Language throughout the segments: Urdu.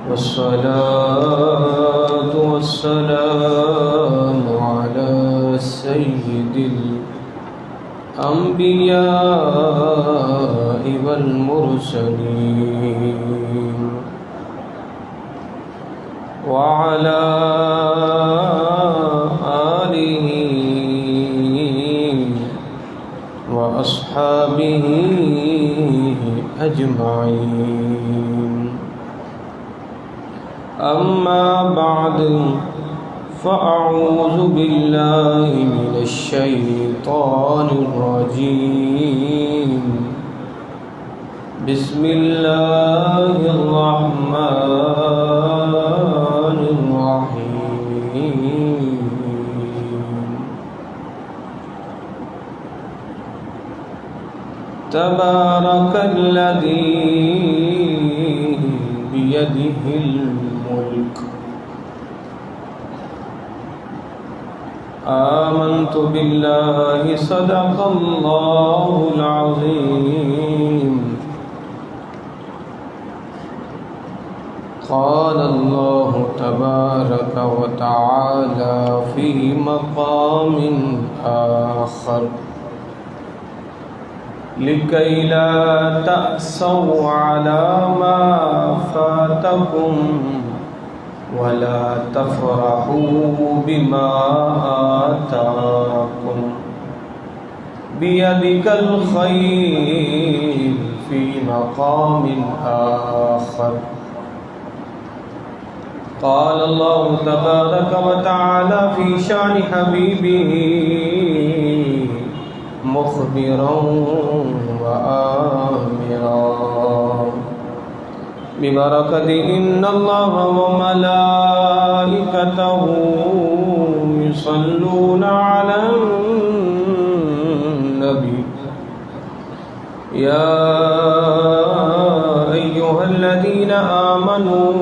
والصلاة والسلام على سيد الأنبياء والمرسلين وعلى آله وأصحابه أجمعين. أما بعد فأعوذ بالله من الشيطان الرجيم. بسم الله الرحمن الرحيم. تبارك الذي بيده الملك. آمنت بالله صدق الله العظيم. قال الله تبارك وتعالى في مقام آخر لكي لا تأسوا على ما فاتكم ولا تفرحوا بما آتاكم بيدك الخير في مقام آخر. قال الله تبارك وتعالى في شأن حبيبه مخبرا وآمرا ببركة إن الله وملائكته يصلون على النبي يا أيها الذين آمنوا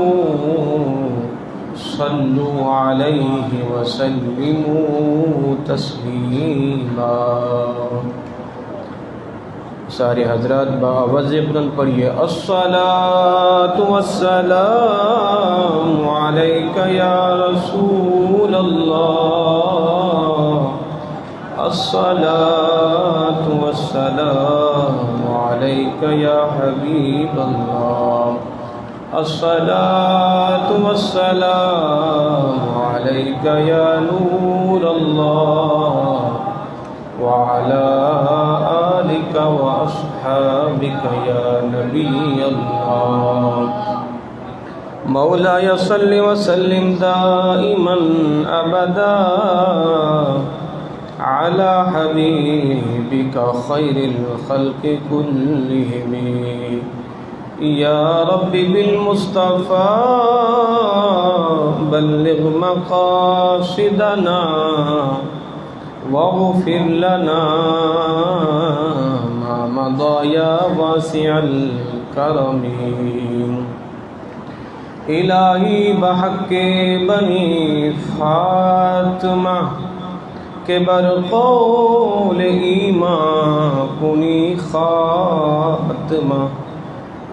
صلوا عليه وسلموا تسلیما. سارے حضرات باوضع بلند پڑھیے. الصلاة والسلام علیک یا رسول اللہ. الصلاة والسلام علیک یا حبیب اللہ. الصلاة والسلام علیک یا نور اللہ وعلى آلك وأصحابك يا نبي الله. مولاي صل وسلم دائما أبدا على حبيبك خير الخلق كلهم. يا رب بالمصطفى بلغ مقاصدنا واغفر لنا ما مضى يا واسع الكرم. الہی بحق بنی فاطمہ کے برقول ایمان کنی خاتمہ.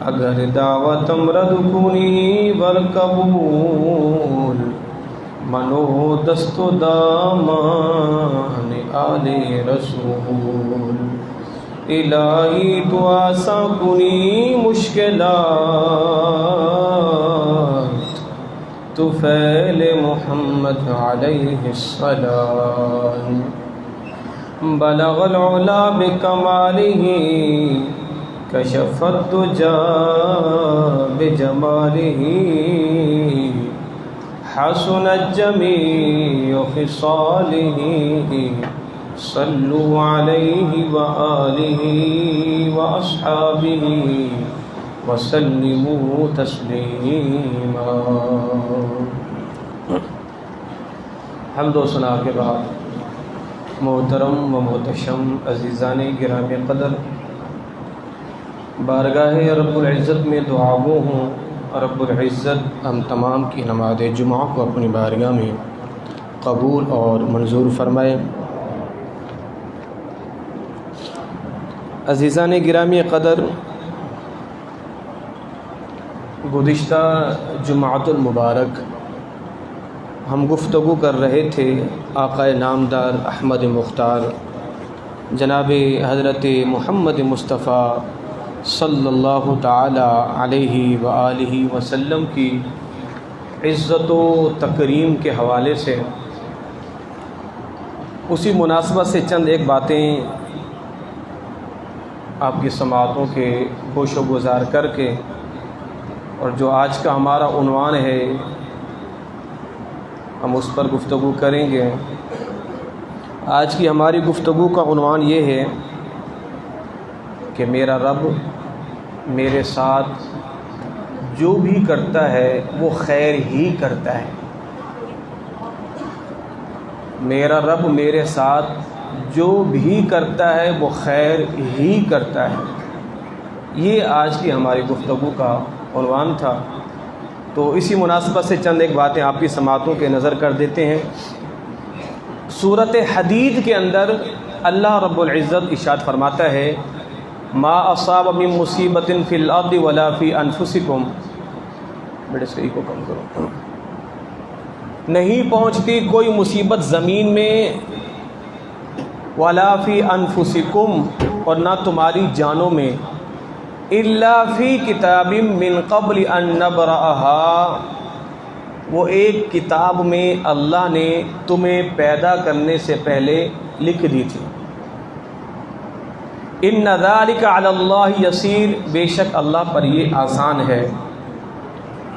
اگر دعوت امرد کنی برقبول منو دست و دامان آل رسول. الہی تو آسان کنی مشکلات تو فعل محمد علیہ السلام. بلغ العلا بکمالہ کشف الدجا بجمالہ. حسنت جمیع خصالہ صلوا علیہ وآلہ واصحابہ وسلموا تسلیما. حمد و ثنا کے بعد محترم و محتشم عزیزان گرامی قدر، بارگاہ رب العزت میں دعا گو ہوں. رب العزت ہم تمام کی نماز جمعہ کو اپنی بارگاہ میں قبول اور منظور فرمائے. عزیزان گرامی قدر، گزشتہ جمعۃ المبارک ہم گفتگو کر رہے تھے آقا نامدار احمد مختار جناب حضرت محمد مصطفیٰ صلی اللہ تعالی علیہ وآلہ وسلم کی عزت و تکریم کے حوالے سے۔ اسی مناسبت سے چند ایک باتیں آپ کی سماعتوں کے گوش و گزار کر کے، اور جو آج کا ہمارا عنوان ہے ہم اس پر گفتگو کریں گے۔ آج کی ہماری گفتگو کا عنوان یہ ہے کہ میرا رب میرے ساتھ جو بھی کرتا ہے وہ خیر ہی کرتا ہے۔ میرا رب میرے ساتھ جو بھی کرتا ہے وہ خیر ہی کرتا ہے۔ یہ آج کی ہماری گفتگو کا عنوان تھا، تو اسی مناسبت سے چند ایک باتیں آپ کی سماعتوں کے نظر کر دیتے ہیں۔ سورۃ حدید کے اندر اللہ رب العزت ارشاد فرماتا ہے ما اصاب من مصیبت فی الارض ولا فی انفسکم، بڑے صحیح کو کم کرو، نہیں پہنچتی کوئی مصیبت زمین میں، ولا فی انفسکم، اور نہ تمہاری جانوں میں، الا فی کتاب من قبل ان نبرأہا، وہ ایک کتاب میں اللہ نے تمہیں پیدا کرنے سے پہلے لکھ دی تھی۔ ان ذلک علی اللہ یسیر، بے شک اللہ پر یہ آسان ہے۔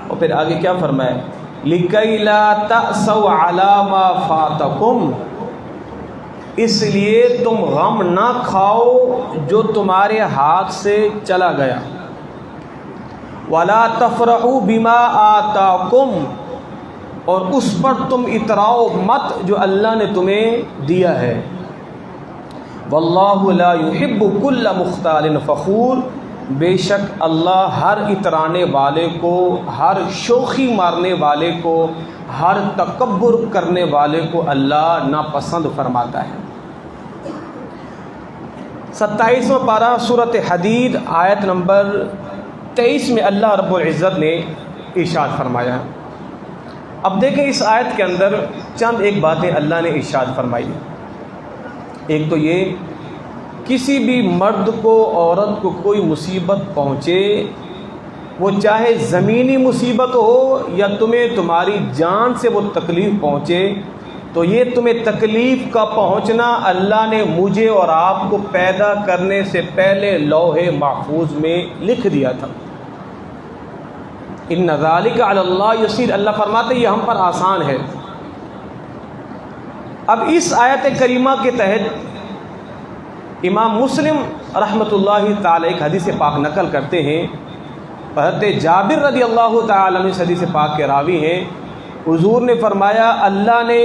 اور پھر آگے کیا فرمایا، لکی لا تأسوا علی ما فاتکم، اس لیے تم غم نہ کھاؤ جو تمہارے ہاتھ سے چلا گیا، ولا تفرحوا بما آتاکم، اور اس پر تم اتراؤ مت جو اللہ نے تمہیں دیا ہے، واللہ لا يحب كل مختال فخور، بے شک اللہ ہر اترانے والے کو، ہر شوخی مارنے والے کو، ہر تکبر کرنے والے کو اللہ ناپسند فرماتا ہے۔ 27واں پارہ سورۃ حدید آیت نمبر 23 میں اللہ رب العزت نے ارشاد فرمایا۔ اب دیکھیں اس آیت کے اندر چند ایک باتیں اللہ نے ارشاد فرمائی۔ ایک تو یہ، کسی بھی مرد کو، عورت کو کوئی مصیبت پہنچے، وہ چاہے زمینی مصیبت ہو یا تمہیں تمہاری جان سے وہ تکلیف پہنچے، تو یہ تمہیں تکلیف کا پہنچنا اللہ نے مجھے اور آپ کو پیدا کرنے سے پہلے لوح محفوظ میں لکھ دیا تھا۔ ان ذالک علی اللہ یسیر، اللہ فرماتے یہ ہم پر آسان ہے۔ اب اس آیت کریمہ کے تحت امام مسلم رحمۃ اللہ تعالی ایک حدیث پاک نقل کرتے ہیں، حضرت جابر رضی اللہ تعالی عنہ اس حدیث پاک کے راوی ہیں، حضور نے فرمایا اللہ نے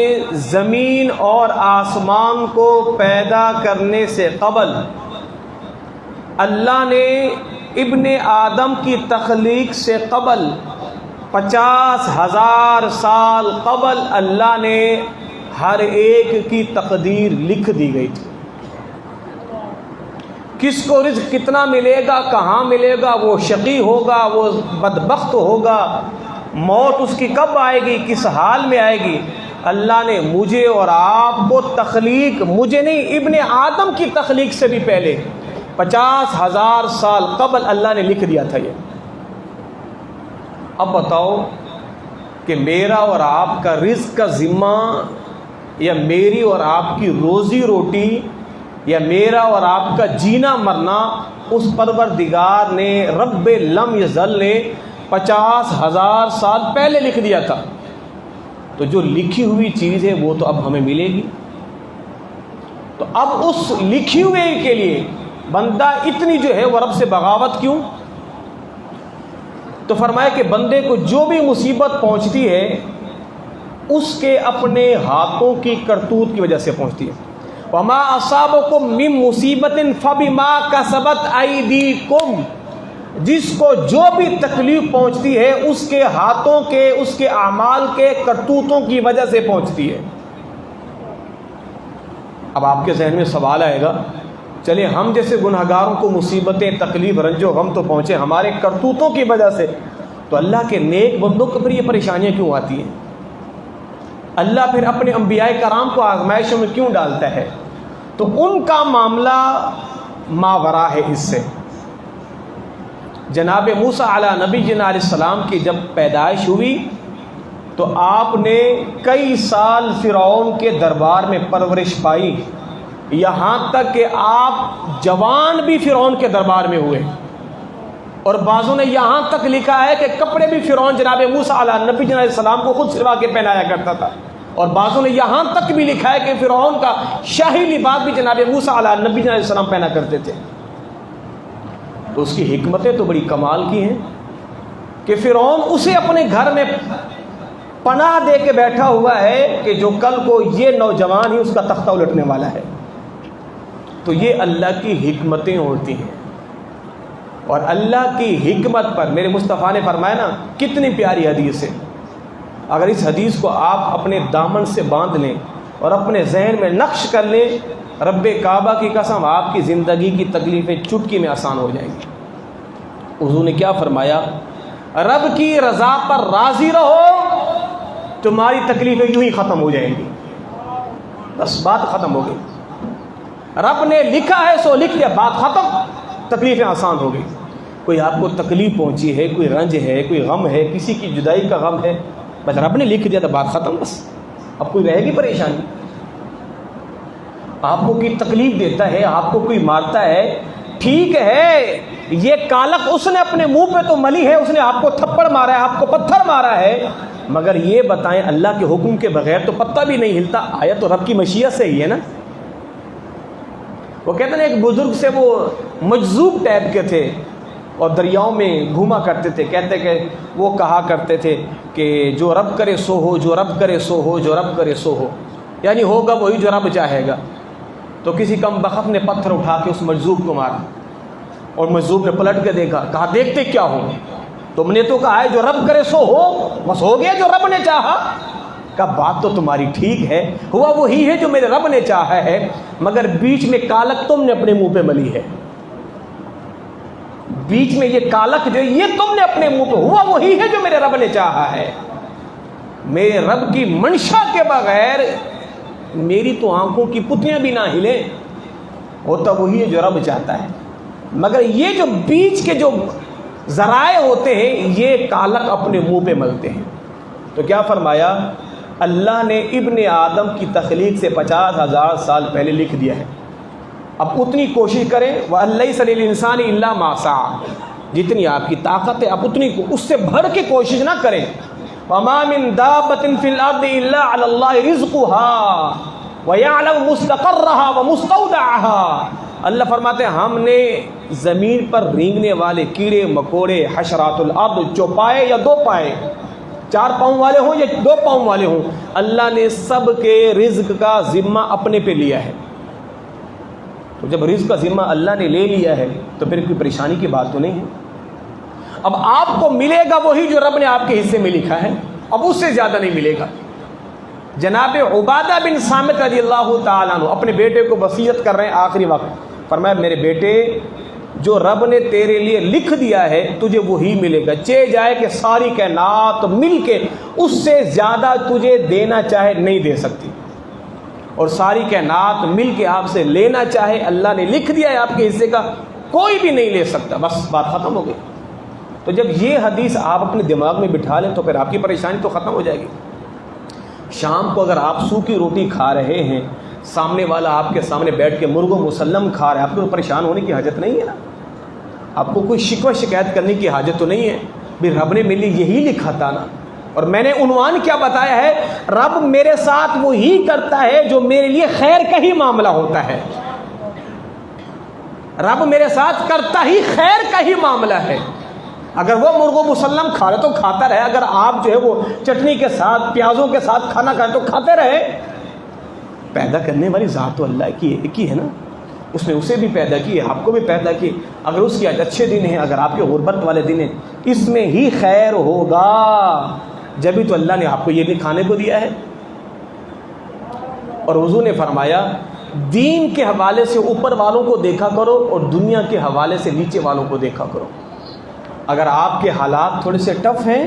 زمین اور آسمان کو پیدا کرنے سے قبل، اللہ نے ابن آدم کی تخلیق سے قبل 50,000 سال قبل اللہ نے ہر ایک کی تقدیر لکھ دی گئی تھی۔ کس کو رزق کتنا ملے گا، کہاں ملے گا، وہ شقی ہوگا، وہ بدبخت ہوگا، موت اس کی کب آئے گی، کس حال میں آئے گی، اللہ نے مجھے اور آپ کو تخلیق، مجھے نہیں ابن آدم کی تخلیق سے بھی پہلے 50,000 سال قبل اللہ نے لکھ دیا تھا یہ۔ اب بتاؤ کہ میرا اور آپ کا رزق کا ذمہ، یا میری اور آپ کی روزی روٹی، یا میرا اور آپ کا جینا مرنا اس پروردگار نے، رب لم یزل نے 50,000 سال پہلے لکھ دیا تھا۔ تو جو لکھی ہوئی چیز ہے وہ تو اب ہمیں ملے گی، تو اب اس لکھی ہوئے کے لیے بندہ اتنی جو ہے وہ رب سے بغاوت کیوں؟ تو فرمایا کہ بندے کو جو بھی مصیبت پہنچتی ہے اس کے اپنے ہاتھوں کی کرتوت کی وجہ سے پہنچتی ہے۔ وما اصابکم من مصیبت فبما کسبت ایدیکم، جس کو جو بھی تکلیف پہنچتی ہے اس کے ہاتھوں کے، اس کے اعمال کے، کرتوتوں کی وجہ سے پہنچتی ہے۔ اب آپ کے ذہن میں سوال آئے گا، چلے ہم جیسے گنہگاروں کو مصیبتیں، تکلیف، رنج و غم تو پہنچے ہمارے کرتوتوں کی وجہ سے، تو اللہ کے نیک بندوں کو پھر یہ پریشانیاں کیوں آتی ہیں؟ اللہ پھر اپنے انبیاء کرام کو آزمائشوں میں کیوں ڈالتا ہے؟ تو ان کا معاملہ ماورا ہے اس سے۔ جناب موسیٰ علیہ نبی علیہ السلام کی جب پیدائش ہوئی تو آپ نے کئی سال فرعون کے دربار میں پرورش پائی، یہاں تک کہ آپ جوان بھی فرعون کے دربار میں ہوئے، اور بعضوں نے یہاں تک لکھا ہے کہ کپڑے بھی فرعون جناب موسیٰ علیہ نبی علیہ السلام کو خود سلوا کے پہنایا کرتا تھا، اور بعضوں نے یہاں تک بھی لکھا ہے کہ فرعون کا شاہی لباس بھی جناب موسیٰ علیہ نبی علیہ السلام پہنا کرتے تھے۔ تو اس کی حکمتیں تو بڑی کمال کی ہیں کہ فرعون اسے اپنے گھر میں پناہ دے کے بیٹھا ہوا ہے کہ جو کل کو یہ نوجوان ہی اس کا تختہ الٹنے والا ہے۔ تو یہ اللہ کی حکمتیں ہوتی ہیں، اور اللہ کی حکمت پر میرے مصطفیٰ نے فرمایا نا، کتنی پیاری حدیث ہے، اگر اس حدیث کو آپ اپنے دامن سے باندھ لیں اور اپنے ذہن میں نقش کر لیں، رب کعبہ کی قسم آپ کی زندگی کی تکلیفیں چٹکی میں آسان ہو جائیں گی۔ حضور نے کیا فرمایا؟ رب کی رضا پر راضی رہو، تمہاری تکلیفیں یوں ہی ختم ہو جائیں گی، بس بات ختم ہو گئی۔ رب نے لکھا ہے سو لکھ لیا، بات ختم، تکلیفیں آسان ہو گئی۔ کوئی آپ کو تکلیف پہنچی ہے، کوئی رنج ہے، کوئی غم ہے، کسی کی جدائی کا غم ہے، بس رب نے لکھ دیا تو بات ختم، بس اب کوئی رہے گی پریشانی؟ آپ کو کوئی تکلیف دیتا ہے، آپ کو کوئی مارتا ہے، ٹھیک ہے یہ کالک اس نے اپنے منہ پہ تو ملی ہے، اس نے آپ کو تھپڑ مارا ہے، آپ کو پتھر مارا ہے، مگر یہ بتائیں اللہ کے حکم کے بغیر تو پتہ بھی نہیں ہلتا، آیا تو رب کی مشیت سے ہی ہے نا۔ وہ کہتے ہیں ایک بزرگ سے وہ مجذوب ٹائپ کے تھے اور دریاؤں میں گھوما کرتے تھے، کہتے کہ وہ کہا کرتے تھے کہ جو رب کرے سو ہو، جو رب کرے سو ہو، جو رب کرے سو ہو، یعنی ہوگا وہی جو رب چاہے گا۔ تو کسی کم بخت نے پتھر اٹھا کے اس مجذوب کو مارا، اور مجذوب نے پلٹ کے دیکھا، کہا دیکھتے کیا ہو، تم نے تو کہا ہے جو رب کرے سو ہو، بس ہو گیا جو رب نے چاہا۔ کہا بات تو تمہاری ٹھیک ہے، ہوا وہی ہے جو میرے رب نے چاہا ہے، مگر بیچ میں کالک تم نے اپنے منہ پہ ملی ہے، بیچ میں یہ کالک جو یہ تم نے اپنے منہ پہ، ہوا وہی ہے جو میرے رب نے چاہا ہے۔ میرے رب کی منشا کے بغیر میری تو آنکھوں کی پتیاں بھی نہ ہلیں، ہوتا وہی ہے جو رب چاہتا ہے، مگر یہ جو بیچ کے جو ذرائع ہوتے ہیں یہ کالک اپنے منہ پہ ملتے ہیں۔ تو کیا فرمایا؟ اللہ نے ابن آدم کی تخلیق سے 50,000 سال پہلے لکھ دیا ہے، اب اتنی کوشش کریں، وَلَيْسَ لِلْإِنسَانِ إِلَّا مَا سَعَى، جتنی آپ کی طاقت ہے آپ اتنی اس سے بڑھ کے کوشش نہ کریں۔ وَمَا مِن دَابَّةٍ فِي الْأَرْضِ إِلَّا عَلَى اللَّهِ رِزْقُهَا وَيَعْلَمُ مُسْتَقَرَّهَا وَمُسْتَوْدَعَهَا۔ اللہ فرماتے ہیں ہم نے زمین پر رینگنے والے کیڑے مکوڑے، حشرات الارض، چوپائے یا دو پائے، 4 پاؤں والے ہوں یا 2 پاؤں والے ہوں، اللہ نے سب کے رزق کا ذمہ اپنے پہ لیا ہے۔ تو جب رزق کا ذمہ اللہ نے لے لیا ہے تو پھر کوئی پریشانی کی بات تو نہیں ہے۔ اب آپ کو ملے گا وہی جو رب نے آپ کے حصے میں لکھا ہے، اب اس سے زیادہ نہیں ملے گا۔ جناب عبادہ بن صامت رضی اللہ تعالیٰ عنہ اپنے بیٹے کو وصیت کر رہے ہیں آخری وقت، فرمایا میرے بیٹے جو رب نے تیرے لیے لکھ دیا ہے تجھے وہی ملے گا، چاہے جائے کہ ساری کائنات مل کے اس سے زیادہ تجھے دینا چاہے نہیں دے سکتی، اور ساری کائنات مل کے آپ سے لینا چاہے اللہ نے لکھ دیا ہے آپ کے حصے کا، کوئی بھی نہیں لے سکتا، بس بات ختم ہو گئی۔ تو جب یہ حدیث آپ اپنے دماغ میں بٹھا لیں تو پھر آپ کی پریشانی تو ختم ہو جائے گی۔ شام کو اگر آپ سوکھی روٹی کھا رہے ہیں، سامنے والا آپ کے سامنے بیٹھ کے مرغ و مسلم کھا رہا ہے، آپ کو پریشان ہونے کی حاجت نہیں ہے نا، آپ کو کوئی شکوہ شکایت کرنے کی حاجت تو نہیں ہے، بھی رب نے میرے لیے یہی لکھا تھا نا، اور میں نے عنوان کیا بتایا ہے، رب میرے ساتھ وہی کرتا ہے جو میرے لیے خیر کا ہی معاملہ ہوتا ہے، رب میرے ساتھ کرتا ہی خیر کا ہی معاملہ ہے۔ اگر وہ مرغ و مسلم کھا رہے تو کھاتا رہے، اگر آپ جو ہے وہ چٹنی کے ساتھ پیازوں کے ساتھ کھانا کھائیں تو کھاتے رہے۔ پیدا کرنے والی ذات تو اللہ کی ایک ہی ہے نا، اس نے اسے بھی پیدا کی، آپ کو بھی پیدا کی، اگر اس کی آج اچھے دن ہیں، اگر آپ کے غربت والے دن ہیں، اس میں ہی خیر ہوگا، جبھی تو اللہ نے آپ کو یہ بھی کھانے کو دیا ہے۔ اور حضور نے فرمایا دین کے حوالے سے اوپر والوں کو دیکھا کرو اور دنیا کے حوالے سے نیچے والوں کو دیکھا کرو۔ اگر آپ کے حالات تھوڑے سے ٹف ہیں،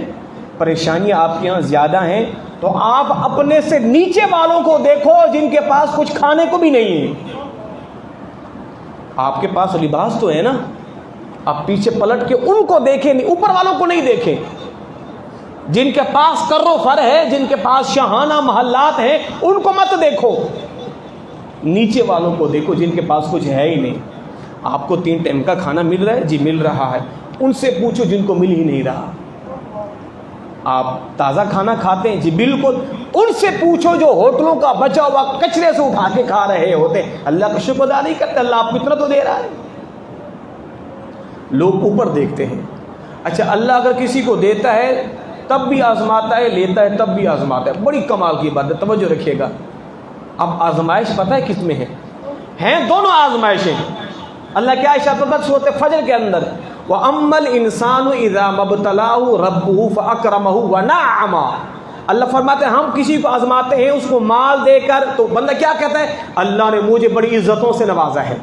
پریشانیاں آپ کے یہاں زیادہ ہیں، تو آپ اپنے سے نیچے والوں کو دیکھو جن کے پاس کچھ کھانے کو بھی نہیں ہے۔ آپ کے پاس لباس تو ہے نا، آپ پیچھے پلٹ کے ان کو دیکھیں، نہیں اوپر والوں کو نہیں دیکھیں۔ جن کے پاس کر و فر ہے، جن کے پاس شاہانہ محلات ہیں، ان کو مت دیکھو، نیچے والوں کو دیکھو جن کے پاس کچھ ہے ہی نہیں۔ آپ کو 3 ٹائم کا کھانا مل رہا ہے؟ جی مل رہا ہے۔ ان سے پوچھو جن کو مل ہی نہیں رہا۔ آپ تازہ کھانا کھاتے ہیں؟ جی بالکل۔ ان سے پوچھو جو ہوٹلوں کا بچا ہوا کچرے سے اٹھا کے کھا رہے ہوتے، اللہ کا شکر ادا نہیں کرتے، اللہ آپ کو اتنا تو دے رہا ہے۔ لوگ اوپر دیکھتے ہیں۔ اچھا، اللہ اگر کسی کو دیتا ہے تب بھی آزماتا ہے، لیتا ہے تب بھی آزماتا ہے۔ بڑی کمال کی بات ہے، توجہ رکھیے گا۔ اب آزمائش پتہ ہے کس میں ہے؟ ہیں دونوں آزمائشیں۔ اللہ کیا ارشاد فرماتا ہے سورۃ فجر کے اندر، وَأَمَّا الْإِنسَانُ إِذَا مَا ابْتَلَاهُ رَبُّهُ فَأَكْرَمَهُ وَنَعَّمَهُ۔ اللہ فرماتے ہیں ہم کسی کو آزماتے ہیں، اس کو مال دے کر، تو بندہ کیا کہتا ہے؟ اللہ نے مجھے بڑی عزتوں سے نوازا ہے۔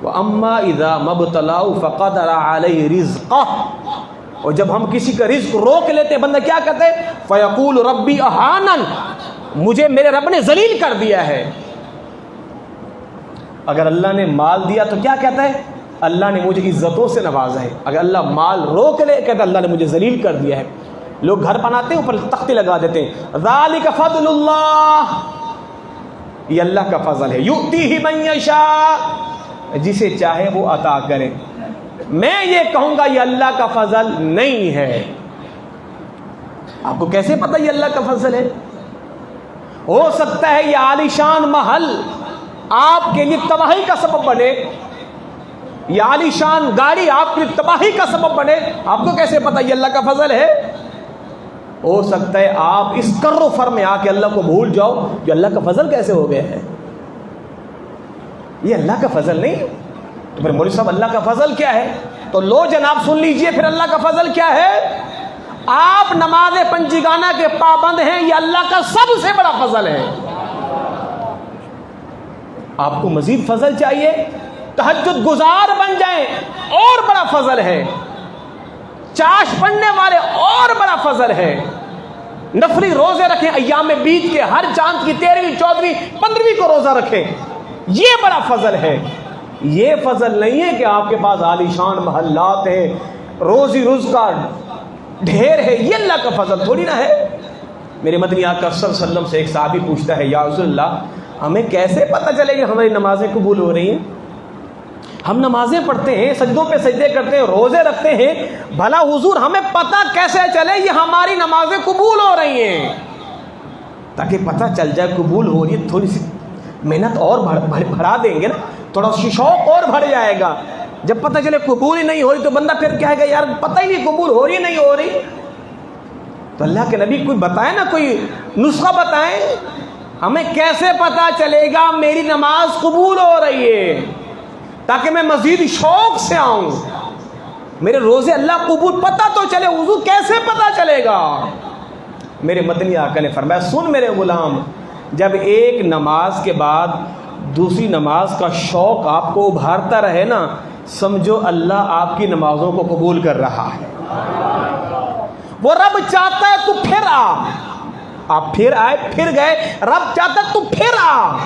وَأَمَّا إِذَا مَا ابْتَلَاهُ فَقَدَرَ عَلَيْهِ رِزْقَهُ، اور جب ہم کسی کا رزق روک لیتے ہیں، بندہ کیا کہتا ہے؟ فَيَقُولُ رَبِّي أَهَانَنِ، مجھے میرے رب نے ذلیل کر دیا ہے۔ اگر اللہ نے مال دیا تو کیا کہتا ہے؟ اللہ نے مجھے عزتوں سے نوازا ہے۔ اگر اللہ مال روک لے، کہتا اللہ نے مجھے ذلیل کر دیا ہے۔ لوگ گھر بناتے ہیں، اوپر تختے لگا دیتے ہیں، ذالک فضل اللہ، یہ اللہ کا فضل ہے، یؤتیہ من یشاء، جسے چاہے وہ عطا کرے۔ میں یہ کہوں گا یہ اللہ کا فضل نہیں ہے۔ آپ کو کیسے پتہ یہ اللہ کا فضل ہے؟ ہو سکتا ہے یہ عالیشان محل آپ کے لیے تباہی کا سبب بنے، یہ عالیشان گاڑی آپ کے لیے تباہی کا سبب بنے۔ آپ کو کیسے پتہ یہ اللہ کا فضل ہے؟ ہو سکتا ہے آپ اس کر و فر میں آ کے اللہ کو بھول جاؤ، جو اللہ کا فضل کیسے ہو گیا ہے؟ یہ اللہ کا فضل نہیں۔ تو پھر مولوی صاحب اللہ کا فضل کیا ہے؟ تو لو جناب سن لیجئے پھر اللہ کا فضل کیا ہے۔ آپ نماز پنجگانہ کے پابند ہیں، یہ اللہ کا سب سے بڑا فضل ہے۔ آپ کو مزید فضل چاہیے؟ تہجد گزار بن جائیں، اور بڑا فضل ہے۔ چاش پڑھنے والے، اور بڑا فضل ہے۔ نفلی روزے رکھیں، ایام بیت کے ہر چاند کی 13ویں 14ویں 15ویں کو روزہ رکھیں، یہ بڑا فضل ہے۔ یہ فضل نہیں ہے کہ آپ کے پاس عالیشان محلات ہیں، روزی رزق کا ڈھیر ہے، یہ اللہ کا فضل تھوڑی نہ ہے۔ میرے مدنی آقا صلی اللہ علیہ وسلم سے ایک صحابی پوچھتا ہے، یا رسول اللہ ہمیں کیسے پتہ چلے کہ ہماری نمازیں قبول ہو رہی ہیں؟ ہم نمازیں پڑھتے ہیں، سجدوں پہ سجدے کرتے ہیں، روزے رکھتے ہیں، بھلا حضور ہمیں پتہ کیسے چلے یہ ہماری نمازیں قبول ہو رہی ہیں؟ تاکہ پتہ چل جائے قبول ہو رہی ہے، تھوڑی سی محنت اور بڑھا دیں گے نا، تھوڑا شوق اور بڑھ جائے گا۔ جب پتہ چلے قبول ہی نہیں ہو رہی تو بندہ پھر کہے گا یار پتہ ہی نہیں قبول ہو رہی نہیں ہو رہی۔ تو اللہ کے نبی کوئی بتائیں نا، کوئی نسخہ بتائیں، ہمیں کیسے پتہ چلے گا میری نماز قبول ہو رہی ہے، تاکہ میں مزید شوق سے آؤں، میرے روزے اللہ قبول پتہ تو چلے۔ حضور کیسے پتہ چلے گا؟ میرے مدنی آقا نے فرمایا سن میرے غلام، جب ایک نماز کے بعد دوسری نماز کا شوق آپ کو ابھارتا رہے نا، سمجھو اللہ آپ کی نمازوں کو قبول کر رہا ہے۔ وہ رب چاہتا ہے تو پھر آپ پھر آئے، پھر گئے، رب چاہتا ہے تو پھر آ۔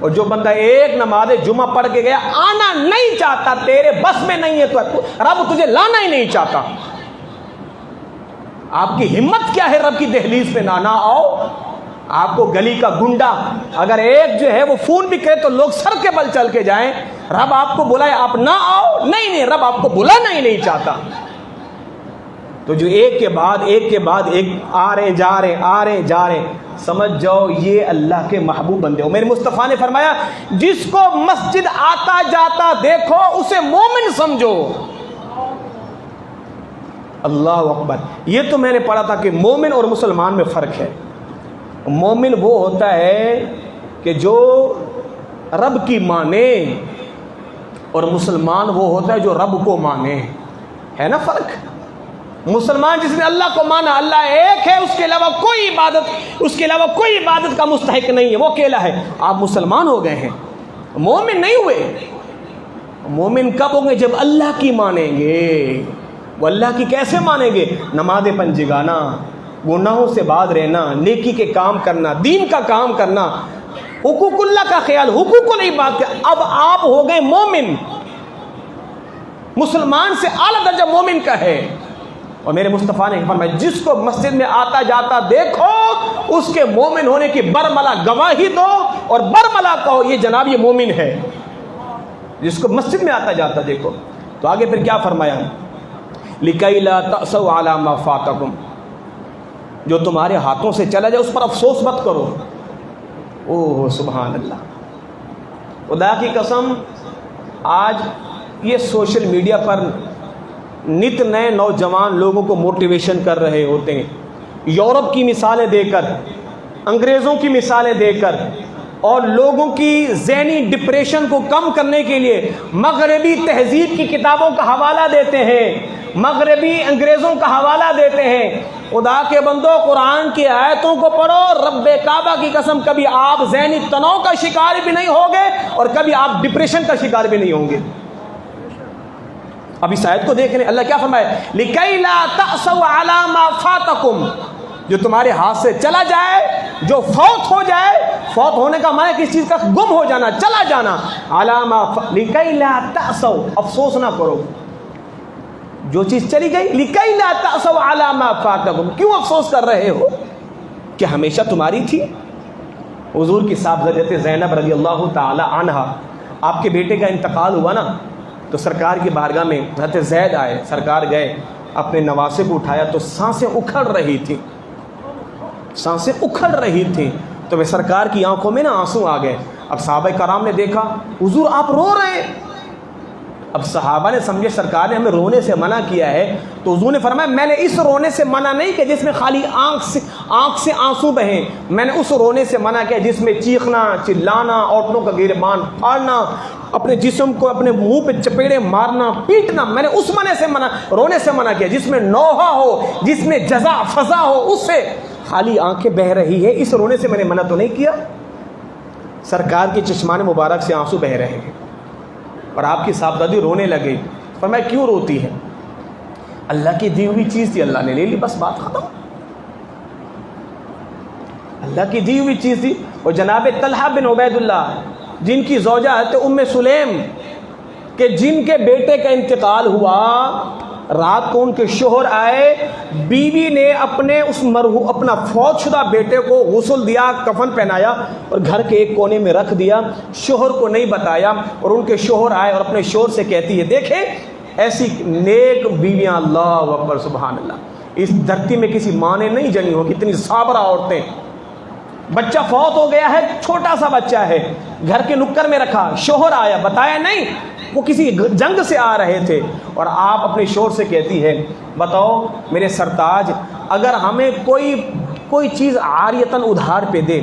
اور جو بندہ ایک نماز جمعہ پڑھ کے گیا، آنا نہیں چاہتا، تیرے بس میں نہیں ہے، تو رب تجھے لانا ہی نہیں چاہتا۔ آپ کی ہمت کیا ہے رب کی دہلیز پہ نہ آؤ؟ آپ کو گلی کا گنڈا اگر ایک جو ہے وہ فون بھی کرے تو لوگ سر کے بل چل کے جائیں، رب آپ کو بلائے آپ نہ آؤ؟ نہیں، رب آپ کو بلانا ہی نہیں چاہتا۔ تو جو ایک کے بعد ایک آ رہے جا رہے، سمجھ جاؤ یہ اللہ کے محبوب بندے ہو۔ میرے مصطفیٰ نے فرمایا جس کو مسجد آتا جاتا دیکھو اسے مومن سمجھو۔ اللہ اکبر۔ یہ تو میں نے پڑھا تھا کہ مومن اور مسلمان میں فرق ہے۔ مومن وہ ہوتا ہے کہ جو رب کی مانے، اور مسلمان وہ ہوتا ہے جو رب کو مانے، ہے نا فرق؟ مسلمان جس نے اللہ کو مانا، اللہ ایک ہے، اس کے علاوہ کوئی عبادت کا مستحق نہیں ہے، وہ اکیلا ہے، آپ مسلمان ہو گئے ہیں، مومن نہیں ہوئے۔ مومن کب ہوں گے؟ جب اللہ کی مانیں گے. وہ اللہ کی کیسے مانیں گے؟ نماز پنجگانا، گناہوں سے باز رہنا، نیکی کے کام کرنا، دین کا کام کرنا، حقوق اللہ کا خیال، حقوق کو نہیں بات کیا. اب آپ ہو گئے مومن، مسلمان سے اعلیٰ درجہ مومن کا ہے. اور میرے مصطفیٰ نے فرمایا جس کو مسجد میں آتا جاتا دیکھو اس کے مومن ہونے کی برملا گواہی دو اور برملا کہو یہ جناب یہ مومن ہے، جس کو مسجد میں آتا جاتا دیکھو. تو آگے پھر کیا فرمایا؟ لِكَيْ لَا تَأْسَوْا عَلَىٰ مَا فَاتَكُمْ، جو تمہارے ہاتھوں سے چلا جائے اس پر افسوس مت کرو. اوہ سبحان اللہ. خدا کی قسم آج یہ سوشل میڈیا پر نت نئے نوجوان لوگوں کو موٹیویشن کر رہے ہوتے ہیں، یورپ کی مثالیں دے کر، انگریزوں کی مثالیں دے کر، اور لوگوں کی ذہنی ڈپریشن کو کم کرنے کے لیے مغربی تہذیب کی کتابوں کا حوالہ دیتے ہیں، مغربی انگریزوں کا حوالہ دیتے ہیں. خدا کے بندو قرآن کی آیتوں کو پڑھو. رب کعبہ کی قسم کبھی آپ ذہنی تناؤ کا شکار بھی نہیں ہوگے اور کبھی آپ ڈپریشن کا شکار بھی نہیں ہوں گے. اب اس آیت کو دیکھ لیں، اللہ کیا فرمایا؟ لِكَيْ لَا تَأْسَوْا عَلَىٰ مَا فَاتَكُمْ، جو تمہارے ہاتھ سے چلا جائے، جو فوت ہو جائے. فوت ہونے کا معنی کس چیز کا؟ گم ہو جانا، چلا جانا. عَلَىٰ مَا لِكَيْ لَا تَأْسَوْا، افسوس نہ کرو جو چیز چلی گئی. لِكَيْ لَا تَأْسَوْا عَلَىٰ مَا فَاتَكُمْ، کیوں افسوس کر رہے ہو؟ کہ ہمیشہ تمہاری تھی. حضور کی صاحبزادہ زینب رضی اللہ تعالی عنہا، آپ کے بیٹے کا انتقال ہوا نا، تو سرکار کی بارگاہ میں حضرت زید آئے. سرکار گئے، اپنے نواسے کو اٹھایا تو سانسیں اکھڑ رہی تھیں، سانسیں اکھڑ رہی تھیں. تو وہ سرکار کی آنکھوں میں نا آنسو آ گئے. اب صحابہ کرام نے دیکھا حضور آپ رو رہے ہیں. اب صحابہ نے سمجھے سرکار نے ہمیں رونے سے منع کیا ہے. تو حضور نے فرمایا میں نے اس رونے سے منع نہیں کیا جس میں خالی آنکھ سے آنسو بہیں، میں نے اس رونے سے منع کیا جس میں چیخنا، چلانا، عورتوں کا گریبان پھاڑنا، اپنے جسم کو اپنے منہ پہ چپیڑے مارنا، پیٹنا، میں نے اس رونے سے منع کیا جس میں نوحہ ہو، جس میں جزا فضا ہو. اس سے خالی آنکھیں بہہ رہی ہے، اس رونے سے میں نے منع تو نہیں کیا. سرکار کے چشمان مبارک سے آنسو بہہ رہے ہیں اور آپ کی صاحبزادی رونے لگے. فرمایا کیوں روتی ہے؟ اللہ کی دی ہوئی چیز تھی، اللہ نے لے لی، بس بات ختم. اللہ کی دی ہوئی چیز تھی. اور جناب طلحہ بن عبید اللہ جن کی زوجہ حضرت ام سلیم کہ جن کے بیٹے کا انتقال ہوا، رات کو ان کے شوہر آئے، بیوی نے اپنا فوت شدہ بیٹے کو غسل دیا، کفن پہنایا اور گھر کے ایک کونے میں رکھ دیا، شوہر کو نہیں بتایا. اور ان کے شوہر آئے اور اپنے شوہر سے کہتی ہے دیکھیں ایسی نیک بیویاں، اللہ اکبر سبحان اللہ، اس دھرتی میں کسی ماں نے نہیں جنی ہو. کتنی صابرہ عورتیں. بچہ فوت ہو گیا ہے، چھوٹا سا بچہ ہے، گھر کے نکر میں رکھا، شوہر آیا، بتایا نہیں، وہ کسی جنگ سے آ رہے تھے. اور آپ اپنے شوہر سے کہتی ہے بتاؤ میرے سرتاج، اگر ہمیں کوئی چیز عاریتاً ادھار پہ دے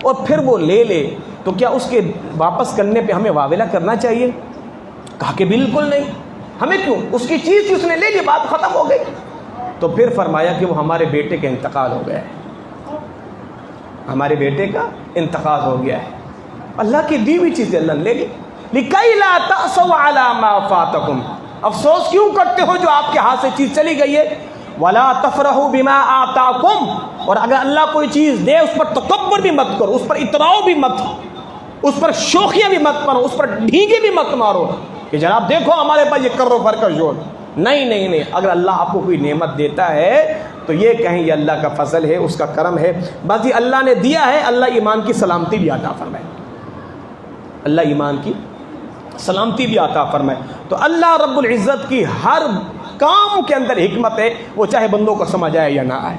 اور پھر وہ لے لے تو کیا اس کے واپس کرنے پہ ہمیں واویلا کرنا چاہیے؟ کہا کہ بالکل نہیں. ہمیں کیوں؟ اس کی چیز تھی، اس نے لے لی، بات ختم ہو گئی. تو پھر فرمایا کہ وہ ہمارے بیٹے کا انتقال ہو گیا ہے، ہمارے بیٹے کا انتقال ہو گیا ہے. اللہ کی دی ہوئی چیزیں اللہ نے لے لی. لِكَيْ لَا تَأْسَوْا عَلَىٰ مَا فَاتَكُمْ، افسوس کیوں کرتے ہو جو آپ کے ہاتھ سے چیز چلی گئی ہے. وَلَا تَفْرَحُوا بِمَا آتَاكُمْ، اور اگر اللہ کوئی چیز دے اس پر تکبر بھی مت کرو، اس پر اتراؤ بھی مت، اس پر شوخیاں بھی مت کرو، اس پر ڈھینگے بھی مت مارو کہ جناب دیکھو ہمارے پاس یہ کرو فر کا جوڑ. نہیں، اگر اللہ آپ کو کوئی نعمت دیتا ہے تو یہ کہیں یہ اللہ کا فضل ہے، اس کا کرم ہے. بس یہ اللہ نے دیا ہے، اللہ ایمان کی سلامتی بھی عطا فرمائے، اللہ ایمان کی سلامتی بھی عطا فرمائے. تو اللہ رب العزت کی ہر کام کے اندر حکمت ہے، وہ چاہے بندوں کو سمجھ آئے یا نہ آئے.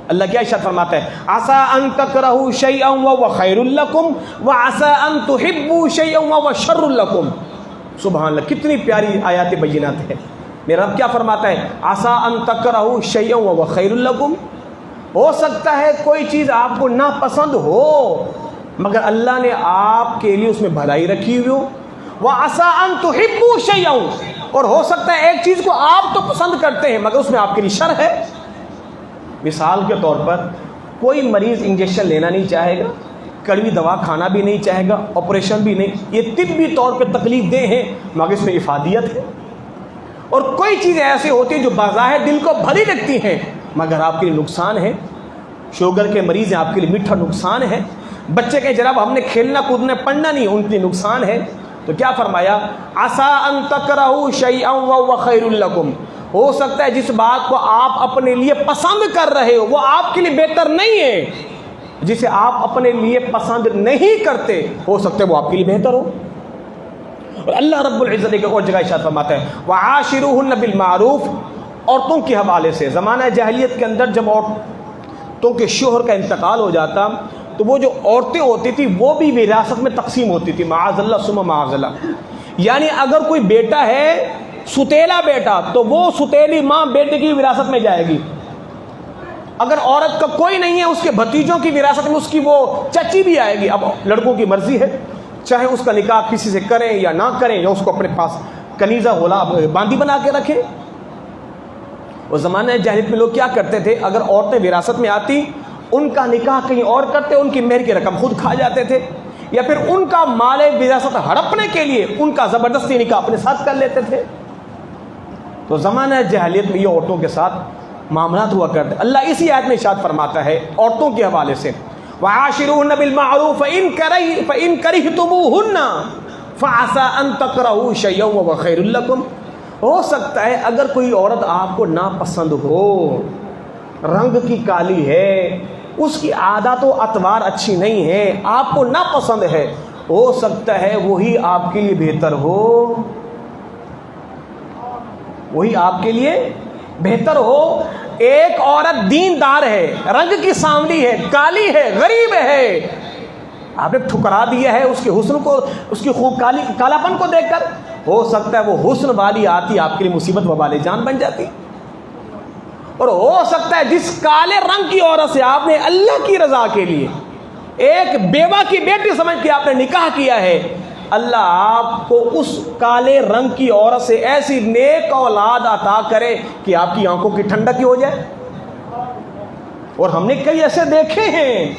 اللہ کیا ارشاد فرماتا ہے؟ عسیٰ ان تکرہوا شیئا وہو خیر لکم وعسیٰ ان تحبوا شیئا وہو شر لکم. سبحان اللہ، کتنی پیاری آیات بینات ہے. میرا رب کیا فرماتا ہے؟ عسیٰ ان تکرہوا شیئا وہو خیر لکم. ہو سکتا ہے کوئی چیز آپ کو ناپسند ہو مگر اللہ نے آپ کے لیے اس میں بھلائی رکھی ہوئی ہو. وعسیٰ ان تحبوا شیئا، اور ہو سکتا ہے ایک چیز کو آپ تو پسند کرتے ہیں مگر اس میں آپ کے لیے شر ہے. مثال کے طور پر کوئی مریض انجیکشن لینا نہیں چاہے گا، کڑوی دوا کھانا بھی نہیں چاہے گا، آپریشن بھی نہیں، یہ طبی طور پہ تکلیف دہ ہیں مگر اس میں افادیت ہے۔ اور کوئی چیزیں ایسی ہوتی ہیں جو بظاہر دل کو بھلی لگتی ہیں مگر آپ کے لیے نقصان ہے۔ شوگر کے مریض ہیں، آپ کے لیے میٹھا نقصان ہے۔ بچے کہیں جناب ہم نے کھیلنا کودنا پڑھنا نہیں، ان کے لیے نقصان ہے۔ تو کیا فرمایا؟ عسیٰ ان تکرہوا شیئا وہو خیر لکم، ہو سکتا ہے جس بات کو آپ اپنے لیے پسند کر رہے ہو وہ آپ کے لیے بہتر نہیں ہے، جسے آپ اپنے لیے پسند نہیں کرتے ہو سکتا ہے وہ آپ کے لیے بہتر ہو۔ اور اللہ رب العزت ایک اور جگہ ارشاد فرماتا ہے وعاشروہن بالمعروف، عورتوں کے حوالے سے زمانہ جاہلیت کے اندر جب عورتوں کے شوہر کا انتقال ہو جاتا تو وہ جو عورتیں ہوتی تھی وہ بھی وراثت میں تقسیم ہوتی تھی، معاذ اللہ ثم معاذ اللہ۔ یعنی اگر کوئی بیٹا ہے ستیلا بیٹا تو وہ ستیلی ماں بیٹے کی وراثت میں جائے گی، اگر عورت کا کوئی نہیں ہے اس کے بھتیجوں کی وراثت میں اس کی وہ چچی بھی آئے گی۔ اب لڑکوں کی مرضی ہے، چاہے اس کا نکاح کسی سے کریں یا نہ کریں، یا اس کو اپنے پاس کنیزہ ہولا باندی بنا کے رکھیں۔ وہ زمانہ جاہلیت میں لوگ کیا کرتے تھے، اگر عورتیں وراثت میں آتی ان کا نکاح کہیں اور کرتے، ان کی مہر کی رقم خود کھا جاتے تھے، یا پھر ان کا مال وراثت ہڑپنے کے لیے ان کا زبردستی نکاح اپنے ساتھ کر لیتے تھے۔ تو زمانہ جاہلیت میں یہ عورتوں کے ساتھ معاملات ہوا کرتے۔ اللہ اسی آیت میں ارشاد فرماتا ہے عورتوں کے حوالے سے وعاشروہن بالمعروف فإن کرہتموہن فعسى ان تکرہوا شیئا وہو خیر لکم۔ ہو سکتا ہے اگر کوئی عورت آپ کو ناپسند ہو، رنگ کی کالی ہے، اس کی عادات و اطوار اچھی نہیں ہے، آپ کو ناپسند ہے، ہو سکتا ہے وہی آپ کے لیے بہتر ہو، وہی آپ کے لیے بہتر ہو۔ ایک عورت دیندار ہے، رنگ کی سانولی ہے، کالی ہے، غریب ہے، آپ نے ٹھکرا دیا ہے اس کے حسن کو، اس کی خوب کالاپن کو دیکھ کر، ہو سکتا ہے وہ حسن والی آتی آپ کے لیے مصیبت وبال جان بن جاتی۔ اور ہو سکتا ہے جس کالے رنگ کی عورت سے آپ نے اللہ کی رضا کے لیے ایک بیوہ کی بیٹی سمجھ کے آپ نے نکاح کیا ہے، اللہ آپ کو اس کالے رنگ کی عورت سے ایسی نیک اولاد عطا کرے کہ آپ کی آنکھوں کی ٹھنڈک ہو جائے۔ اور ہم نے کئی ایسے دیکھے ہیں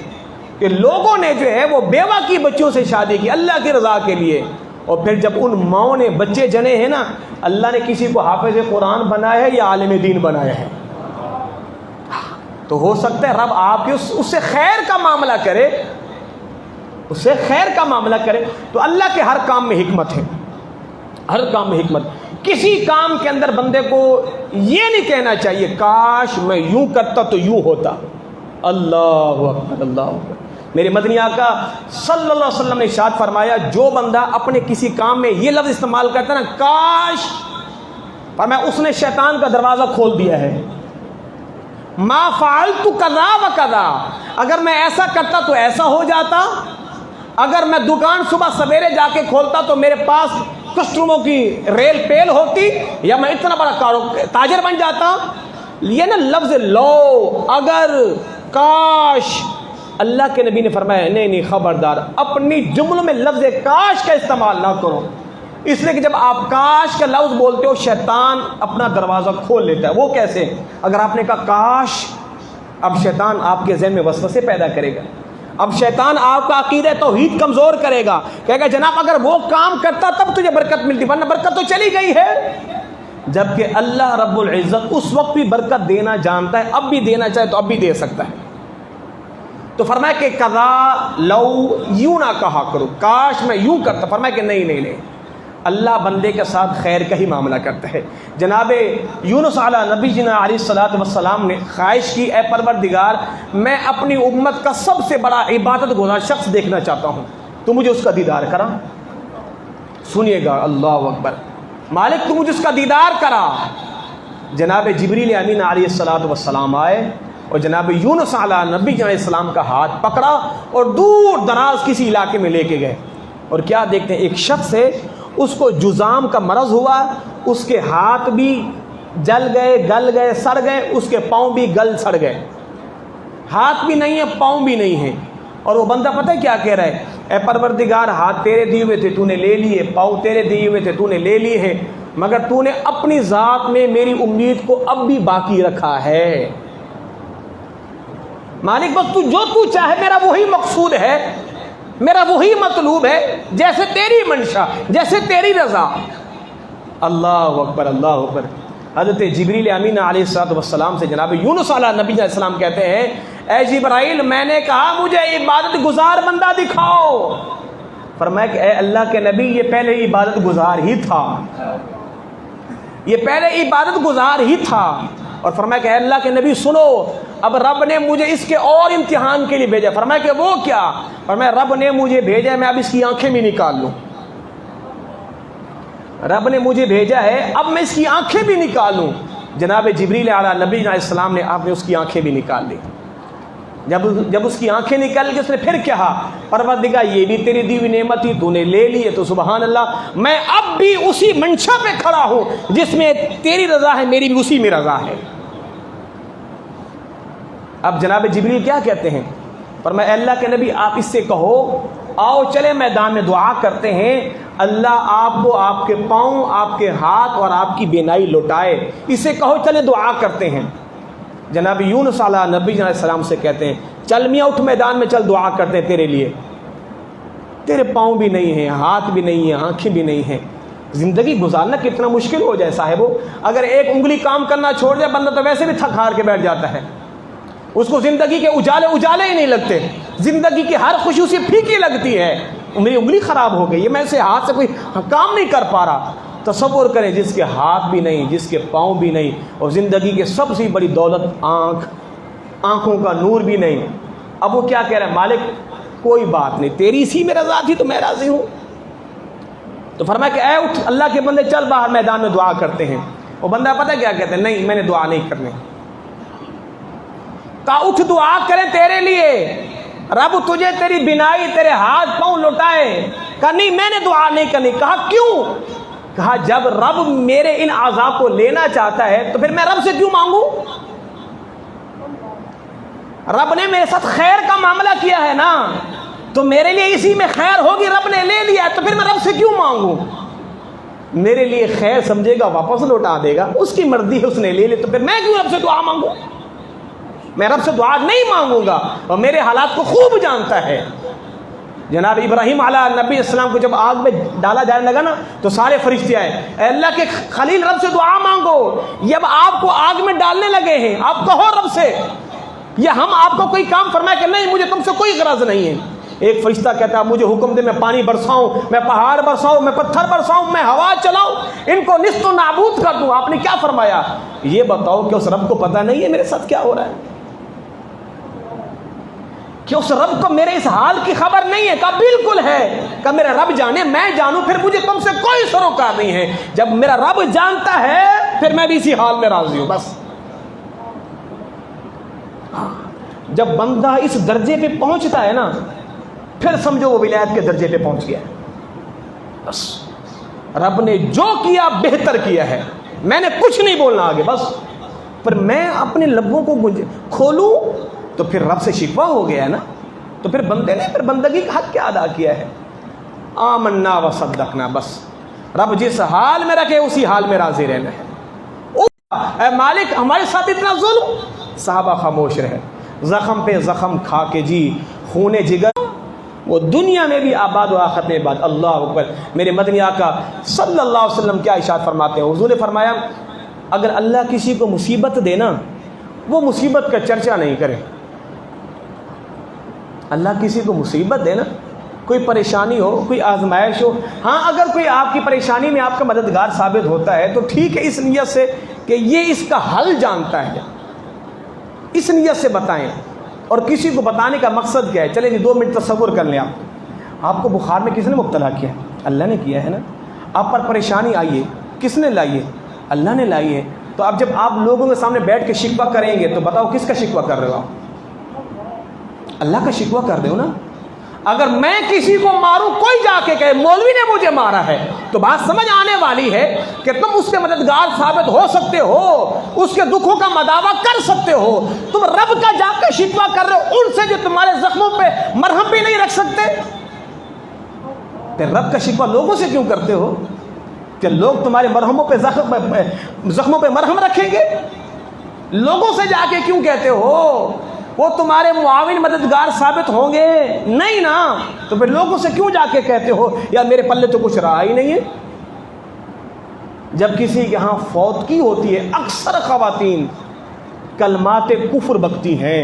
کہ لوگوں نے جو ہے وہ بیوہ کی بچیوں سے شادی کی اللہ کی رضا کے لیے، اور پھر جب ان ماؤں نے بچے جنے ہیں نا، اللہ نے کسی کو حافظ قرآن بنایا ہے یا عالم دین بنایا ہے، تو ہو سکتا ہے رب آپ کے اس سے خیر کا معاملہ کرے، اس سے خیر کا معاملہ کرے۔ تو اللہ کے ہر کام میں حکمت ہے، ہر کام میں حکمت۔ کسی کام کے اندر بندے کو یہ نہیں کہنا چاہیے کاش میں یوں کرتا تو یوں ہوتا۔ اللہ اکبر، اللہ اکبر۔ میرے مدنی آقا صلی اللہ علیہ وسلم نے ارشاد فرمایا جو بندہ اپنے کسی کام میں یہ لفظ استعمال کرتا ہے نا کاش، فرمایا اس نے شیطان کا دروازہ کھول دیا ہے۔ ما فعلت کذا و کذا، اگر میں ایسا کرتا تو ایسا ہو جاتا، اگر میں دکان صبح سویرے جا کے کھولتا تو میرے پاس کسٹمروں کی ریل پیل ہوتی، یا میں اتنا بڑا تاجر بن جاتا۔ یہ نا لفظ لو، اگر، کاش، اللہ کے نبی نے فرمایا نہیں نہیں خبردار اپنی جملوں میں لفظ کاش کا استعمال نہ کرو، اس لیے کہ جب آپ کاش کا لفظ بولتے ہو شیطان اپنا دروازہ کھول لیتا ہے۔ وہ کیسے؟ اگر آپ نے کہا کاش، اب شیطان آپ کے ذہن میں وسوسے پیدا کرے گا، اب شیطان آپ کا عقیدہ توحید کمزور کرے گا، کہے گا جناب اگر وہ کام کرتا تب تجھے برکت ملتی، ورنہ برکت تو چلی گئی ہے۔ جبکہ اللہ رب العزت اس وقت بھی برکت دینا جانتا ہے، اب بھی دینا چاہے تو اب بھی دے سکتا ہے۔ تو فرمایا کہ کذا لو، یوں نہ کہا کرو کاش میں یوں کرتا، فرمایا کہ نہیں نہیں نہیں، اللہ بندے کے ساتھ خیر کا ہی معاملہ کرتا ہے۔ جناب یونس علیہ نبی جنا علیہ الصلوۃ والسلام نے خواہش کی اے پروردگار میں اپنی امت کا سب سے بڑا عبادت گزار شخص دیکھنا چاہتا ہوں، تو مجھے اس کا دیدار کرا۔ سنیے گا، اللہ اکبر، مالک تو مجھے اس کا دیدار کرا۔ جناب جبریل امین علیہ الصلوۃ والسلام آئے اور جناب یونس علیہ نبی علیہ السلام کا ہاتھ پکڑا اور دور دراز کسی علاقے میں لے کے گئے، اور کیا دیکھتے ہیں ایک شخص ہے اس کو جزام کا مرض ہوا، اس کے ہاتھ بھی جل گئے، گل گئے، سڑ گئے، اس کے پاؤں بھی گل سڑ گئے، ہاتھ بھی نہیں ہے پاؤں بھی نہیں ہے۔ اور وہ بندہ پتہ ہے کیا کہہ رہا ہے؟ اے پروردگار ہاتھ تیرے دیے ہوئے تھے تو نے لے لیے، پاؤں تیرے دیے ہوئے تھے تو نے لے لیے ہیں، مگر تو نے اپنی ذات میں میری امید کو اب بھی باقی رکھا ہے۔ مالک بس تو جو تو چاہے میرا وہی مقصود ہے، میرا وہی مطلوب ہے جیسے تیری منشا، جیسے تیری رضا۔ اللہ اکبر، اللہ اکبر۔ حضرت جبریل امین علیہ السلام سے جناب یونس علیہ نبی علیہ السلام کہتے ہیں، اے جبرائیل میں نے کہا مجھے عبادت گزار بندہ دکھاؤ۔ فرمایا کہ اے اللہ کے نبی یہ پہلے عبادت گزار ہی تھا، یہ پہلے عبادت گزار ہی تھا۔ اور فرمایا کہ اے اللہ کے نبی سنو، اب رب نے مجھے اس کے اور امتحان کے لیے بھیجا۔ فرمایا کہ وہ کیا؟ فرمایا رب نے مجھے بھیجا ہے میں اب اس کی آنکھیں بھی نکال لوں، رب نے مجھے بھیجا ہے اب میں اس کی آنکھیں بھی نکالوں۔ جناب جبریل علیہ نبی علیہ السلام نے آپ نے اس کی آنکھیں بھی نکال لی۔ جب اس کی آنکھیں نکال لی اس نے پھر کہا، پروردگار یہ بھی تیری دی ہوئی نعمت تھی، تو نے لے لی ہے، تو سبحان اللہ میں اب بھی اسی منشا پہ کھڑا ہوں جس میں تیری رضا ہے، میری بھی اسی میں رضا ہے۔ اب جناب جبریل کیا کہتے ہیں؟ فرمایا اے اللہ کے نبی آپ اس سے کہو آؤ چلے میدان میں دعا کرتے ہیں، اللہ آپ کو آپ کے پاؤں، آپ کے ہاتھ اور آپ کی بینائی لوٹائے، اسے کہو چلے دعا کرتے ہیں۔ جناب یونس علیہ نبی علیہ السلام سے کہتے ہیں چل میاں اٹھ میدان میں چل دعا کرتے ہیں تیرے لیے، تیرے پاؤں بھی نہیں ہیں، ہاتھ بھی نہیں ہیں، آنکھیں بھی نہیں ہیں، زندگی گزارنا کتنا مشکل ہو جائے صاحبو۔ اگر ایک انگلی کام کرنا چھوڑ جائے بندہ تو ویسے بھی تھک ہار کے بیٹھ جاتا ہے، اس کو زندگی کے اجالے ہی نہیں لگتے، زندگی کی ہر خوشی اسے پھیکی لگتی ہے، میری انگلی خراب ہو گئی ہے، میں اسے ہاتھ سے کوئی کام نہیں کر پا رہا۔ تصور کریں جس کے ہاتھ بھی نہیں، جس کے پاؤں بھی نہیں، اور زندگی کے سب سے بڑی دولت آنکھوں کا نور بھی نہیں، اب وہ کیا کہہ رہا ہے؟ مالک کوئی بات نہیں، تیری اسی میں رضا تھی تو میں راضی ہوں۔ تو فرمایا کہ اے اٹھ اللہ کے بندے چل باہر میدان میں دعا کرتے ہیں۔ وہ بندہ پتہ کیا کہتے ہیں؟ نہیں میں نے دعا نہیں کرنی۔ کہا اٹھ دعا کریں تیرے لیے، رب تجھے تیری بینائی تیرے ہاتھ پاؤں لوٹائے۔ کہا نہیں میں نے دعا نہیں کرنی۔ کہا کیوں؟ کہا جب رب میرے ان اعضاء کو لینا چاہتا ہے تو پھر میں رب سے کیوں مانگوں؟ رب نے میرے ساتھ خیر کا معاملہ کیا ہے نا، تو میرے لیے اسی میں خیر ہوگی، رب نے لے لیا ہے تو پھر میں رب سے کیوں مانگوں؟ میرے لیے خیر سمجھے گا واپس لوٹا دے گا، اس کی مرضی ہے، اس نے لے لی تو پھر میں کیوں رب سے دعا مانگوں؟ میں رب سے دعا نہیں مانگوں گا، اور میرے حالات کو خوب جانتا ہے۔ جناب ابراہیم علیہ نبی السلام کو جب آگ میں ڈالا جانے لگا نا تو سارے فرشتے آئے، اے اللہ کے خلیل رب سے دعا مانگو، جب آپ کو آگ میں ڈالنے لگے ہیں آپ کہو رب سے، یا ہم آپ کو کوئی کام فرمائے کہ نہیں مجھے تم سے کوئی غرض نہیں ہے۔ ایک فرشتہ کہتا ہے مجھے حکم دے میں پانی برساؤں، میں پہاڑ برساؤں، میں پتھر برساؤں، میں ہوا چلاؤں، ان کو نیست و نابود کر دوں۔ آپ نے کیا فرمایا؟ یہ بتاؤ کہ اس رب کو پتہ نہیں ہے میرے ساتھ کیا ہو رہا ہے؟ کہ اس رب کو میرے اس حال کی خبر نہیں ہے؟ کہا بالکل ہے۔ کہ میرا رب جانے میں جانوں، پھر مجھے تم سے کوئی سروکار نہیں ہے۔ جب میرا رب جانتا ہے پھر میں بھی اسی حال میں راضی ہوں بس۔ جب بندہ اس درجے پہ پہنچتا ہے نا پھر سمجھو وہ ولایت کے درجے پہ پہنچ گیا ہے۔ بس رب نے جو کیا بہتر کیا ہے، میں نے کچھ نہیں بولنا آگے بس، پر میں اپنے لبوں کو کھولوں تو پھر رب سے شکوہ ہو گیا ہے نا، تو پھر بندے نے پھر بندگی کا حق کیا ادا کیا ہے؟ آمنا و صدقنا، بس رب جس حال میں رکھے اسی حال میں راضی رہنا ہے۔ اے مالک ہمارے ساتھ اتنا ظلم، صحابہ خاموش رہے، زخم پہ زخم کھا کے جی خون جگر، وہ دنیا میں بھی آباد و آخرت میں آباد۔ اللہ اکبر۔ میرے مدنی آقا صلی اللہ علیہ وسلم کیا ارشاد فرماتے ہیں؟ حضور نے فرمایا اگر اللہ کسی کو مصیبت دے نا وہ مصیبت کا چرچا نہیں کرے۔ اللہ کسی کو مصیبت دے نا، کوئی پریشانی ہو، کوئی آزمائش ہو، ہاں اگر کوئی آپ کی پریشانی میں آپ کا مددگار ثابت ہوتا ہے تو ٹھیک ہے، اس نیت سے کہ یہ اس کا حل جانتا ہے، اس نیت سے بتائیں۔ اور کسی کو بتانے کا مقصد کیا ہے؟ چلیں جی 2 منٹ تصور کر لیں، آپ کو بخار میں کس نے مبتلا کیا؟ اللہ نے کیا ہے نا۔ آپ پر پریشانی آئی ہے، کس نے لائی ہے؟ اللہ نے لائی ہے۔ تو اب جب آپ لوگوں کے سامنے بیٹھ کے شکوہ کریں گے تو بتاؤ کس کا شکوہ کر رہے ہو آپ؟ اللہ کا شکوہ کر رہے ہو نا۔ اگر میں کسی کو ماروں، کوئی جا کے کہے مولوی نے مجھے مارا ہے، تو بات سمجھ آنے والی ہے کہ تم اس کے مددگار ثابت ہو سکتے ہو، اس کے دکھوں کا مداوع کر سکتے ہو۔ تم رب کا جا کے شکوہ کر رہے ہو ان سے جو تمہارے زخموں پہ مرہم بھی نہیں رکھ سکتے، تو رب کا شکوہ لوگوں سے کیوں کرتے ہو کہ لوگ تمہارے مرہموں پہ زخموں پہ مرہم رکھیں گے؟ لوگوں سے جا کے کیوں کہتے ہو؟ وہ تمہارے معاون مددگار ثابت ہوں گے نہیں نا، تو پھر لوگوں سے کیوں جا کے کہتے ہو یا میرے پلے تو کچھ رہا ہی نہیں ہے؟ جب کسی کے ہاں فوتگی ہوتی ہے اکثر خواتین کلمات کفر بکتی ہیں،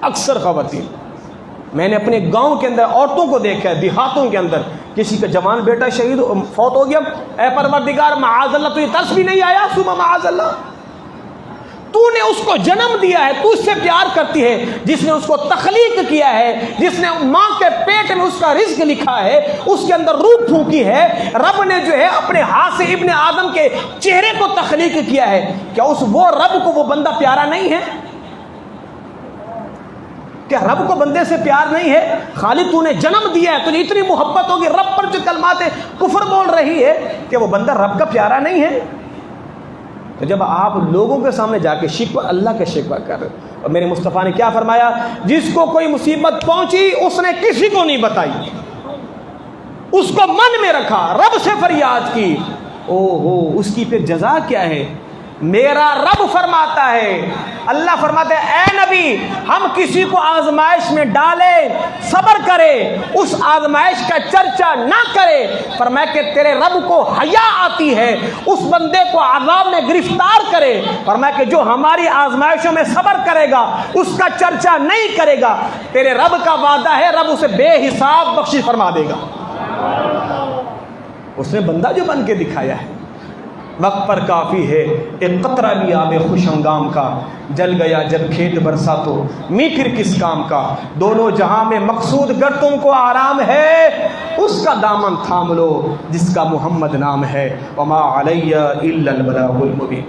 اکثر خواتین۔ میں نے اپنے گاؤں کے اندر عورتوں کو دیکھا ہے، دیہاتوں کے اندر کسی کا جوان بیٹا شہید فوت ہو گیا، اے پروردگار معاذ اللہ، تو یہ ترس بھی نہیں آیا صبح معاذ اللہ؟ تو نے اس کو جنم دیا ہے، تو اس سے پیار کرتی ہے، جس نے اس کو تخلیق کیا ہے، جس نے ماں کے پیٹ میں اس کا رزق لکھا ہے، اس کے اندر روح پھونکی ہے، رب نے جو ہے اپنے ہاتھ سے ابن آدم کے چہرے کو تخلیق کیا ہے، کیا اس وہ رب کو وہ بندہ پیارا نہیں ہے؟ کیا رب کو بندے سے پیار نہیں ہے؟ خالد تو نے جنم دیا ہے، تجھے اتنی محبت ہوگی رب پر جو کلمات کفر بول رہی ہے، کہ وہ بندہ رب کا پیارا نہیں ہے؟ تو جب آپ لوگوں کے سامنے جا کے شکوہ اللہ کا شکوہ کر رہے، اور میرے مصطفیٰ نے کیا فرمایا، جس کو کوئی مصیبت پہنچی اس نے کسی کو نہیں بتائی، اس کو من میں رکھا، رب سے فریاد کی، او ہو اس کی پھر جزا کیا ہے؟ میرا رب فرماتا ہے، اللہ فرماتا ہے اے نبی ہم کسی کو آزمائش میں ڈالے صبر کرے، اس آزمائش کا چرچا نہ کرے، فرمایا کہ تیرے رب کو حیا آتی ہے اس بندے کو عذاب میں گرفتار کرے، فرمایا کہ جو ہماری آزمائشوں میں صبر کرے گا اس کا چرچا نہیں کرے گا، تیرے رب کا وعدہ ہے رب اسے بے حساب بخشش فرما دے گا۔ اس نے بندہ جو بن کے دکھایا ہے، وقت پر کافی ہے ایک قطرہ بھی آب خوش ہنگام کا، جل گیا جب کھیت برسا تو می پھر کس کام کا، دونوں جہاں میں مقصود گر تم کو آرام ہے، اس کا دامن تھام لو جس کا محمد نام ہے، وما علیہ الا البلاغ المبین۔